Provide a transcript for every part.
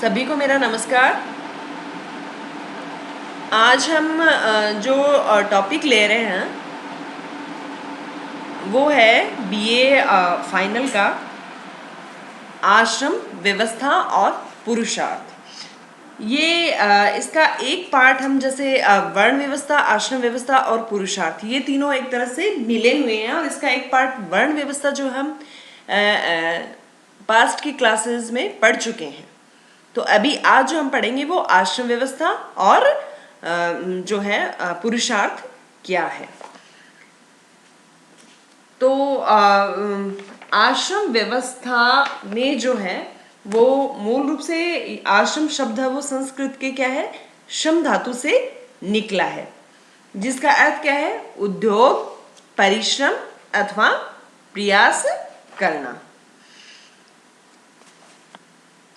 सभी को मेरा नमस्कार। आज हम जो टॉपिक ले रहे हैं वो है बीए फाइनल का आश्रम व्यवस्था और पुरुषार्थ। ये इसका एक पार्ट हम जैसे वर्ण व्यवस्था, आश्रम व्यवस्था और पुरुषार्थ, ये तीनों एक तरह से मिले हुए हैं और इसका एक पार्ट वर्ण व्यवस्था जो हम पास्ट की क्लासेस में पढ़ चुके हैं। तो अभी आज जो हम पढ़ेंगे वो आश्रम व्यवस्था और जो है पुरुषार्थ क्या है। तो आश्रम व्यवस्था में जो है वो मूल रूप से आश्रम शब्द है वो संस्कृत के क्या है, श्रम धातु से निकला है, जिसका अर्थ क्या है, उद्योग, परिश्रम अथवा प्रयास करना।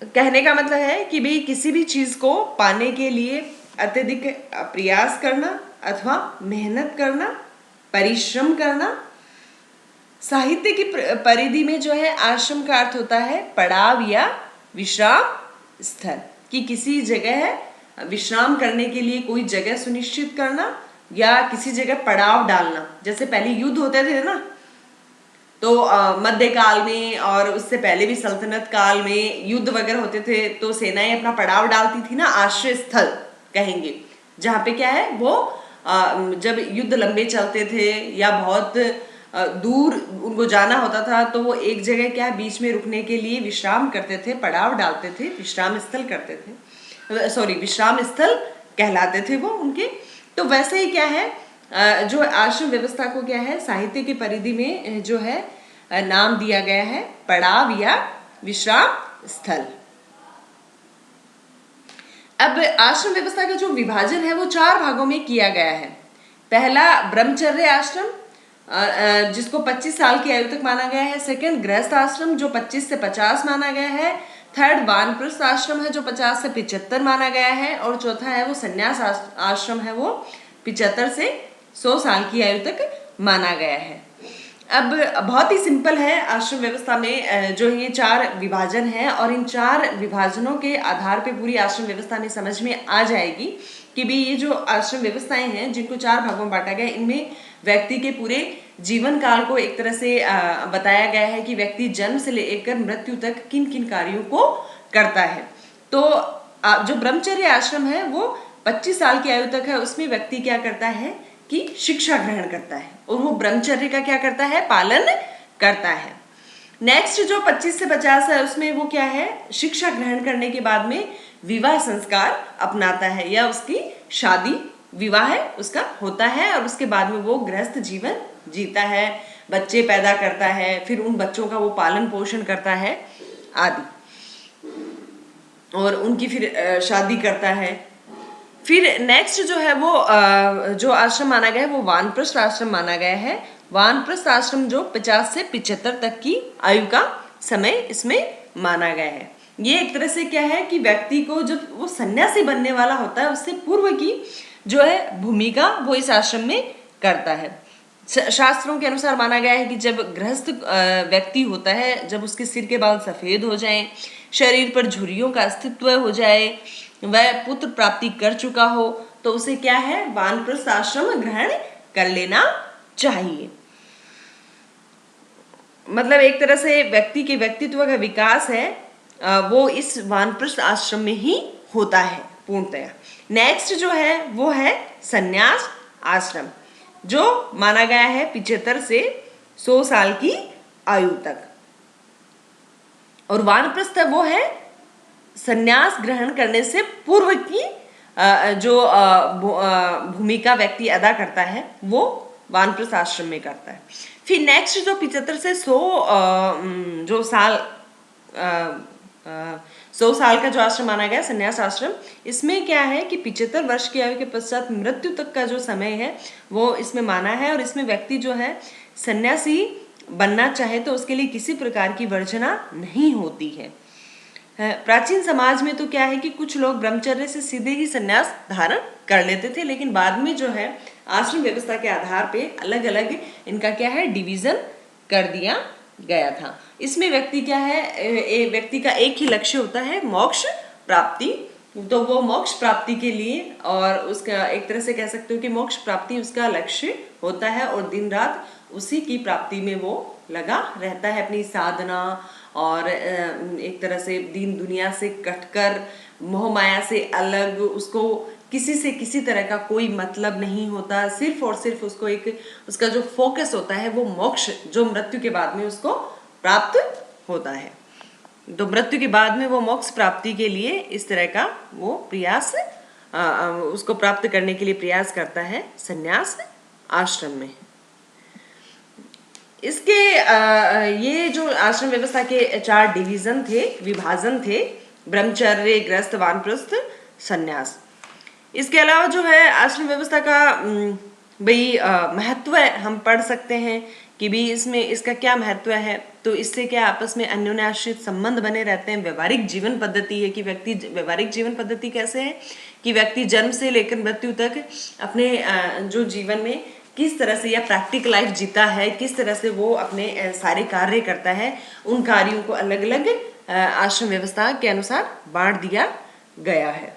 कहने का मतलब है कि भाई किसी भी चीज को पाने के लिए अत्यधिक प्रयास करना अथवा मेहनत करना, परिश्रम करना। साहित्य की परिधि में जो है आश्रम का अर्थ होता है पड़ाव या विश्राम स्थल, कि किसी जगह है विश्राम करने के लिए कोई जगह सुनिश्चित करना या किसी जगह पड़ाव डालना। जैसे पहले युद्ध होते थे ना, तो मध्यकाल में और उससे पहले भी सल्तनत काल में युद्ध वगैरह होते थे तो सेनाएं अपना पड़ाव डालती थी ना, आश्रय स्थल कहेंगे, जहाँ पे क्या है वो जब युद्ध लंबे चलते थे या बहुत दूर उनको जाना होता था तो वो एक जगह क्या बीच में रुकने के लिए विश्राम करते थे, पड़ाव डालते थे, विश्राम स्थल करते थे, विश्राम स्थल कहलाते थे वो उनके। तो वैसे ही क्या है जो आश्रम व्यवस्था को क्या है साहित्य की परिधि में जो है नाम दिया गया है पड़ाव या विश्राम स्थल। अब आश्रम व्यवस्था का जो विभाजन है वो 4 भागों में किया गया है। पहला ब्रह्मचर्य आश्रम जिसको 25 साल की आयु तक माना गया है। सेकंड गृहस्थ आश्रम जो 25 से 50 माना गया है। थर्ड वानप्रस्थ आश्रम है जो 50 से 75 माना गया है। और चौथा है वो संन्यास आश्रम है वो 75 से 100 साल की आयु तक माना गया है। अब बहुत ही सिंपल है आश्रम व्यवस्था में जो ये 4 विभाजन है और इन 4 विभाजनों के आधार पे पूरी आश्रम व्यवस्था में समझ में आ जाएगी कि भी ये जो आश्रम व्यवस्थाएं हैं जिनको 4 भागों में बांटा गया, इनमें व्यक्ति के पूरे जीवन काल को एक तरह से बताया गया है कि व्यक्ति जन्म से लेकर मृत्यु तक किन किन कार्यों को करता है। तो जो ब्रह्मचर्य आश्रम है वो 25 साल की आयु तक है, उसमें व्यक्ति क्या करता है कि शिक्षा ग्रहण करता है और वो ब्रह्मचर्य का क्या करता है, पालन करता है। नेक्स्ट जो 25 से 50 है उसमें वो क्या है, शिक्षा ग्रहण करने के बाद में विवाह संस्कार अपनाता है या उसकी शादी विवाह है उसका होता है और उसके बाद में वो गृहस्थ जीवन जीता है, बच्चे पैदा करता है, फिर उन बच्चों का वो पालन पोषण करता है आदि, और उनकी फिर शादी करता है। फिर नेक्स्ट जो है वो जो आश्रम माना गया है वो वानप्रस्थ आश्रम माना गया है। वानप्रस्थ आश्रम जो 50 से 75 तक की आयु का समय इसमें माना गया है। ये एक तरह से क्या है कि व्यक्ति को जब वो सन्यासी बनने वाला होता है उससे पूर्व की जो है भूमिका वो इस आश्रम में करता है। शास्त्रों के अनुसार माना गया है कि जब गृहस्थ व्यक्ति होता है, जब उसके सिर के बाल सफेद हो जाएं, शरीर पर झुर्रियों का अस्तित्व हो जाए, वह पुत्र प्राप्ति कर चुका हो, तो उसे क्या है वानप्रस्थ आश्रम ग्रहण कर लेना चाहिए। मतलब एक तरह से व्यक्ति के व्यक्तित्व का विकास है वो इस वानप्रस्थ आश्रम में ही होता है पूर्णतया। नेक्स्ट जो है वो है संन्यास आश्रम जो माना गया है 75 से 100 साल की आयु तक, और वानप्रस्थ वो है संन्यास ग्रहण करने से पूर्व की जो भूमिका व्यक्ति अदा करता है वो वानप्रस्थ आश्रम में करता है। फिर नेक्स्ट जो 75 से 100 जो साल 100 साल का जो आश्रम माना गया संन्यास आश्रम, इसमें क्या है कि 75 वर्ष की आयु के पश्चात मृत्यु तक का जो समय है वो इसमें माना है, और इसमें व्यक्ति जो है सन्यासी बनना चाहे तो उसके लिए किसी प्रकार की वर्जना नहीं होती है। प्राचीन समाज में तो क्या है कि कुछ लोग ब्रह्मचर्य से सीधे ही संन्यास धारण कर लेते थे, लेकिन बाद में जो है आश्रम व्यवस्था के आधार पे अलग अलग इनका क्या है डिवीजन कर दिया गया था। इसमें व्यक्ति क्या है व्यक्ति का एक ही लक्ष्य होता है मोक्ष प्राप्ति, तो वो मोक्ष प्राप्ति के लिए, और उसका एक तरह से कह सकते हो कि मोक्ष प्राप्ति उसका लक्ष्य होता है और दिन रात उसी की प्राप्ति में वो लगा रहता है, अपनी साधना, और एक तरह से दीन दुनिया से कटकर मोह माया से अलग, उसको किसी से किसी तरह का कोई मतलब नहीं होता, सिर्फ और सिर्फ उसको एक उसका जो फोकस होता है वो मोक्ष, जो मृत्यु के बाद में उसको प्राप्त होता है। तो मृत्यु के बाद में वो मोक्ष प्राप्ति के लिए इस तरह का वो प्रयास उसको प्राप्त करने के लिए प्रयास करता है संन्यास आश्रम में। इसके ये जो आश्रम व्यवस्था के 4 डिवीजन थे, विभाजन थे, ब्रह्मचर्य, गृहस्थ, वानप्रस्थ, संन्यास। इसके अलावा जो है आश्रम व्यवस्था का भाई महत्व हम पढ़ सकते हैं कि भी इसमें इसका क्या महत्व है। तो इससे क्या आपस में अन्योन्याश्रित संबंध बने रहते हैं। व्यवहारिक जीवन पद्धति है कि व्यक्ति, व्यवहारिक जीवन पद्धति कैसे है कि व्यक्ति जन्म से लेकर मृत्यु तक अपने जो जीवन में किस तरह से या प्रैक्टिकल लाइफ जीता है, किस तरह से वो अपने सारे कार्य करता है, उन कार्यों को अलग अलग आश्रम व्यवस्था के अनुसार बांट दिया गया है।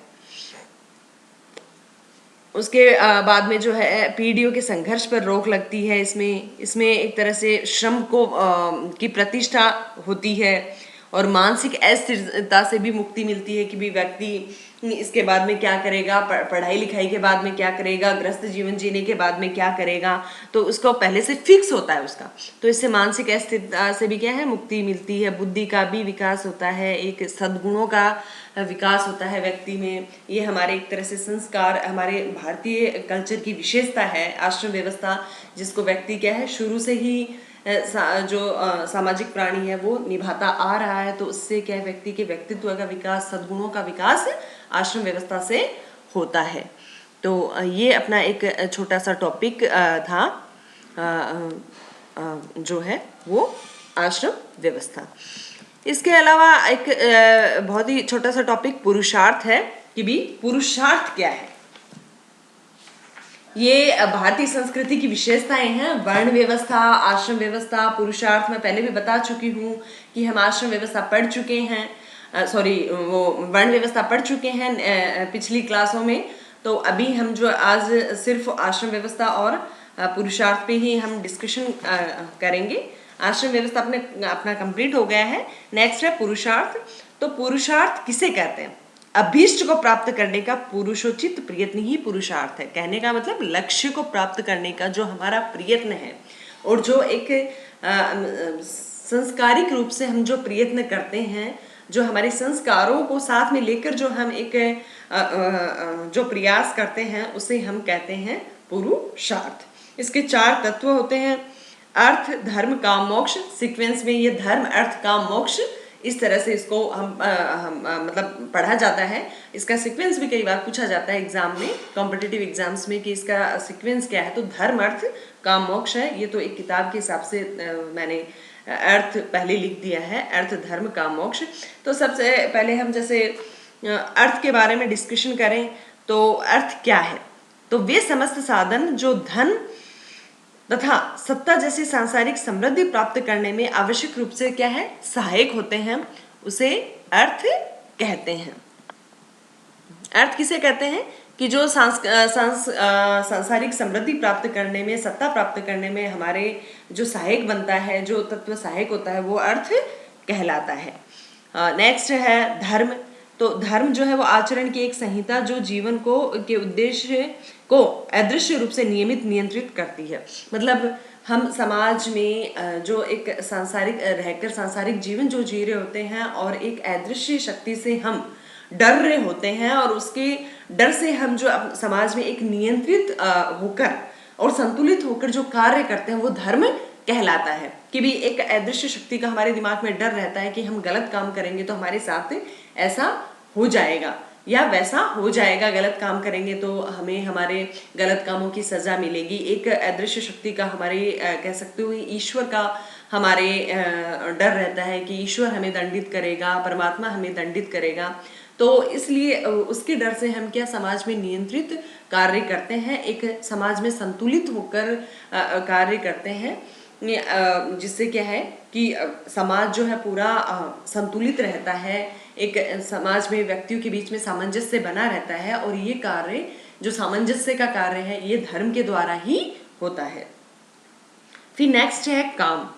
उसके बाद में जो है पीढ़ियों के संघर्ष पर रोक लगती है। इसमें एक तरह से श्रम को की प्रतिष्ठा होती है और मानसिक अस्थिरता से भी मुक्ति मिलती है कि भी व्यक्ति इसके बाद में क्या करेगा, पढ़ाई लिखाई के बाद में क्या करेगा, गृहस्थ जीवन जीने के बाद में क्या करेगा, तो उसको पहले से फिक्स होता है उसका। तो इससे मानसिक अस्थिरता से भी क्या है मुक्ति मिलती है, बुद्धि का भी विकास होता है, एक सद्गुणों का विकास होता है व्यक्ति में। ये हमारे एक तरह से संस्कार, हमारे भारतीय कल्चर की विशेषता है आश्रम व्यवस्था, जिसको व्यक्ति क्या है शुरू से ही जो सामाजिक प्राणी है वो निभाता आ रहा है। तो उससे क्या है व्यक्ति के व्यक्तित्व का विकास, सद्गुणों का विकास आश्रम व्यवस्था से होता है। तो ये अपना एक छोटा सा टॉपिक था जो है वो आश्रम व्यवस्था। इसके अलावा एक बहुत ही छोटा सा टॉपिक पुरुषार्थ है कि भी पुरुषार्थ क्या है। ये भारतीय संस्कृति की विशेषताएं हैं। वर्ण व्यवस्था, आश्रम व्यवस्था, पुरुषार्थ मैं पहले भी बता चुकी हूँ कि हम आश्रम व्यवस्था पढ़ चुके हैं, वो वर्ण व्यवस्था पढ़ चुके हैं पिछली क्लासों में। तो अभी हम जो आज सिर्फ आश्रम व्यवस्था और पुरुषार्थ पे ही हम डिस्कशन करेंगे। आश्रम व्यवस्था अपना कंप्लीट हो गया है। नेक्स्ट है पुरुषार्थ। तो पुरुषार्थ किसे कहते हैं? अभीष्ट को प्राप्त करने का पुरुषोचित प्रयत्न ही पुरुषार्थ है। कहने का मतलब लक्ष्य को प्राप्त करने का जो हमारा प्रयत्न है और जो एक संस्कारिक रूप से हम जो प्रयत्न करते हैं, जो हमारे संस्कारों को साथ में लेकर जो हम एक जो प्रयास करते हैं उसे हम कहते हैं पुरुषार्थ। इसके 4 तत्व होते हैं, अर्थ, धर्म, काम, मोक्ष। सीक्वेंस में ये धर्म, अर्थ, काम, मोक्ष इस तरह से इसको हम मतलब पढ़ा जाता है। इसका सीक्वेंस भी कई बार पूछा जाता है एग्जाम में, कॉम्पिटिटिव एग्जाम्स में, कि इसका सीक्वेंस क्या है। तो धर्म, अर्थ, काम, मोक्ष है। ये तो एक किताब के हिसाब से मैंने अर्थ पहले लिख दिया है, अर्थ, धर्म, काम, मोक्ष। तो सबसे पहले हम जैसे अर्थ के बारे में डिस्कशन करें तो अर्थ क्या है? तो वे समस्त साधन जो धन तथा सत्ता जैसी सांसारिक समृद्धि प्राप्त करने में आवश्यक रूप से क्या है सहायक होते हैं, उसे अर्थ कहते हैं। अर्थ किसे कहते हैं कि जो सांसारिक समृद्धि प्राप्त करने में, सत्ता प्राप्त करने में हमारे जो सहायक बनता है, जो तत्व सहायक होता है, वो अर्थ कहलाता है। नेक्स्ट है धर्म। तो धर्म जो है वो आचरण की एक संहिता जो जीवन को के उद्देश्य को अदृश्य रूप से नियमित नियंत्रित करती है। मतलब हम समाज में जो एक सांसारिक रहकर सांसारिक जीवन जो जी रहे होते हैं और एक अदृश्य शक्ति से हम डर रहे होते हैं और उसके डर से हम जो समाज में एक नियंत्रित होकर और संतुलित होकर जो कार्य करते हैं वो धर्म कहलाता है। कि भी एक अदृश्य शक्ति का हमारे दिमाग में डर रहता है कि हम गलत काम करेंगे तो हमारे साथ ऐसा हो जाएगा या वैसा हो जाएगा, गलत काम करेंगे तो हमें हमारे गलत कामों की सजा मिलेगी। एक अदृश्य शक्ति का हमारे कह सकते हो ईश्वर का हमारे डर रहता है कि ईश्वर हमें दंडित करेगा, परमात्मा हमें दंडित करेगा। तो इसलिए उसके डर से हम क्या समाज में नियंत्रित कार्य करते हैं, एक समाज में संतुलित होकर कार्य करते हैं। जिससे क्या है कि समाज जो है पूरा संतुलित रहता है, एक समाज में व्यक्तियों के बीच में सामंजस्य बना रहता है, और ये कार्य जो सामंजस्य का कार्य है ये धर्म के द्वारा ही होता है। फिर नेक्स्ट है काम,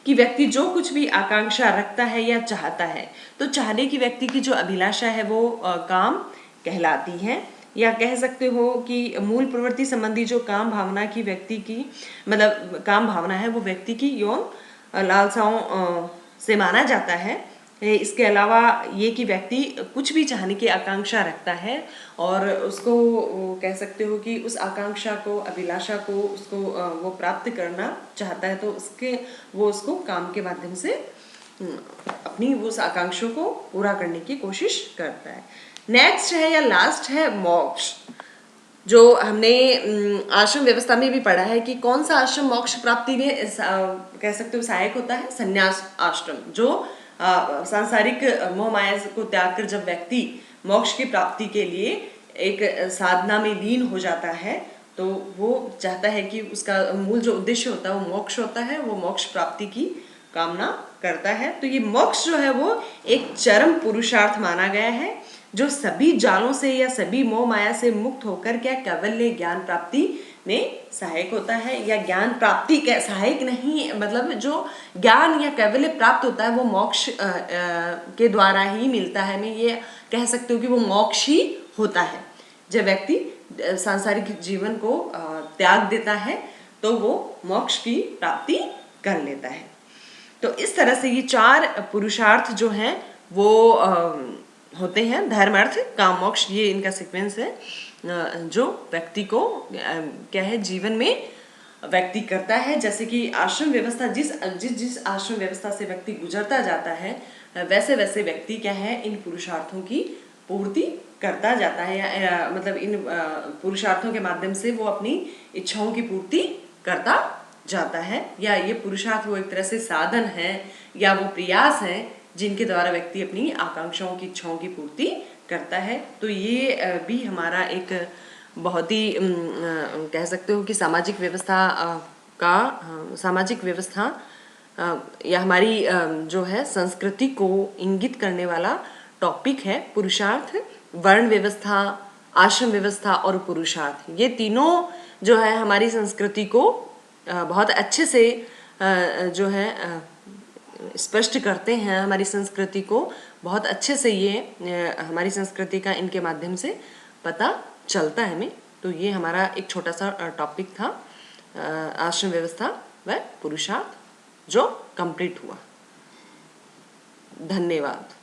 कि व्यक्ति जो कुछ भी आकांक्षा रखता है या चाहता है, तो चाहने की व्यक्ति की जो अभिलाषा है वो काम कहलाती है। या कह सकते हो कि मूल प्रवृत्ति संबंधी जो काम भावना की व्यक्ति की मतलब काम भावना है वो व्यक्ति की यौन लालसाओं से माना जाता है। इसके अलावा ये कि व्यक्ति कुछ भी चाहने की आकांक्षा रखता है और उसको कह सकते हो कि उस आकांक्षा को, अभिलाषा को, उसको वो प्राप्त करना चाहता है, तो वो उसको काम के माध्यम से अपनी उस आकांक्षा को पूरा करने की कोशिश करता है। नेक्स्ट है या लास्ट है मोक्ष, जो हमने आश्रम व्यवस्था में भी पढ़ा है कि कौन सा आश्रम मोक्ष प्राप्ति में कह सकते हो सहायक होता है, संन्यास आश्रम, जो सांसारिक मोह माया को त्याग कर जब व्यक्ति मोक्ष की प्राप्ति के लिए एक साधना में लीन हो जाता है, तो वो चाहता है कि उसका मूल जो उद्देश्य होता है वो मोक्ष होता है, वो मोक्ष प्राप्ति की कामना करता है। तो ये मोक्ष जो है वो एक चरम पुरुषार्थ माना गया है, जो सभी जालों से या सभी मोह माया से मुक्त होकर क्या कैवल्य ज्ञान प्राप्ति में सहायक होता है। या ज्ञान प्राप्ति सहायक नहीं, मतलब जो ज्ञान या कैवल्य प्राप्त होता है वो मोक्ष के द्वारा ही मिलता है। मैं ये कह सकती हूँ कि वो मोक्ष ही होता है। जब व्यक्ति सांसारिक जीवन को त्याग देता है तो वो मोक्ष की प्राप्ति कर लेता है। तो इस तरह से ये चार पुरुषार्थ जो हैं वो होते हैं, धर्म अर्थ काम मोक्ष, ये इनका सीक्वेंस है जो व्यक्ति को क्या है जीवन में व्यक्ति करता है। जैसे कि आश्रम व्यवस्था जिस आश्रम व्यवस्था से व्यक्ति गुजरता जाता है वैसे वैसे व्यक्ति क्या है इन पुरुषार्थों की पूर्ति करता जाता है, या मतलब इन पुरुषार्थों के माध्यम से वो अपनी इच्छाओं की पूर्ति करता जाता है। या ये पुरुषार्थ वो एक तरह से साधन है या वो प्रयास है जिनके द्वारा व्यक्ति अपनी आकांक्षाओं की, इच्छाओं की पूर्ति करता है। तो ये भी हमारा एक बहुत ही कह सकते हो कि सामाजिक व्यवस्था या हमारी जो है संस्कृति को इंगित करने वाला टॉपिक है। पुरुषार्थ, वर्ण व्यवस्था, आश्रम व्यवस्था और पुरुषार्थ, ये तीनों जो है हमारी संस्कृति को बहुत अच्छे से जो है स्पष्ट करते हैं। हमारी संस्कृति को बहुत अच्छे से ये हमारी संस्कृति का इनके माध्यम से पता चलता है हमें। तो ये हमारा एक छोटा सा टॉपिक था आश्रम व्यवस्था व पुरुषार्थ, जो कंप्लीट हुआ। धन्यवाद।